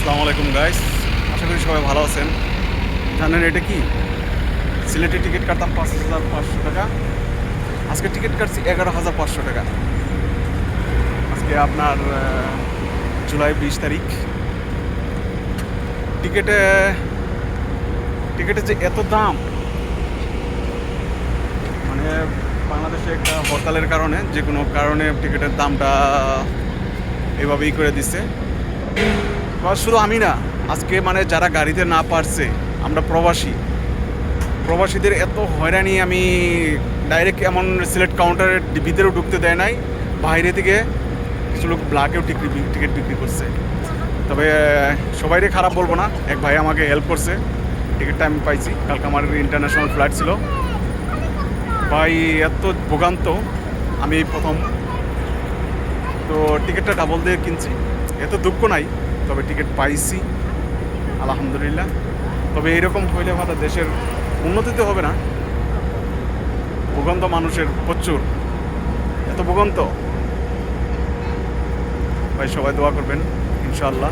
আসসালামু আলাইকুম গাইস, আশা করি সবাই ভালো আছেন। জানেন এটা কি? সিলেটের টিকিট কাটতাম 5,500 টাকা, আজকে টিকিট কাটছি 11,500 টাকা। আজকে আপনার জুলাই 20 তারিখ। টিকিটে টিকিটের যে এত দাম, মানে বাংলাদেশে একটা হরতালের কারণে যে কোনো কারণে টিকিটের দামটা এভাবেই করে দিচ্ছে। শুধু আমি না, আজকে মানে যারা গাড়িতে না পারছে, আমরা প্রবাসীদের এত হয়রানি। আমি ডাইরেক্ট এমন সিলেক্ট কাউন্টারের ভিতরেও ঢুকতে দেয় নাই, বাইরে থেকে কিছু লোক ব্ল্যাকেও টিকিট বিক্রি করছে। তবে সবাইরে খারাপ বলবো না, এক ভাই আমাকে হেল্প করছে, টিকিটটা আমি পাইছি। কালকে আমার ইন্টারন্যাশনাল ফ্লাইট ছিল। ভাই এত ভোগান্ত, আমি এই প্রথম তো টিকিটটা ডাবল দিয়ে কিনছি। এত দুঃখ নাই, তবে টিকিট পাইছি আলহামদুলিল্লাহ। তবে এইরকম হইলে হয়তো দেশের উন্নতি হবে না। ভোগান্ত মানুষের প্রচুর, এত ভোগান্ত। ভাই সবাই দোয়া করবেন, ইনশাআল্লাহ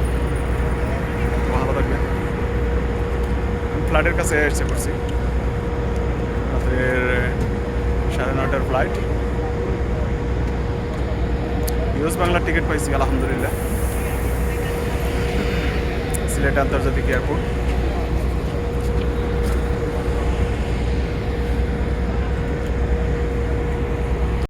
ভালো থাকবেন। আমি ফ্লাইটের কাছে এসে করছি, রাতের 9:30টার ফ্লাইট। ইউএস বাংলার টিকিট পাইছি আলহামদুলিল্লাহ, সিলেট আন্তর্জাতিক এয়ারপোর্ট।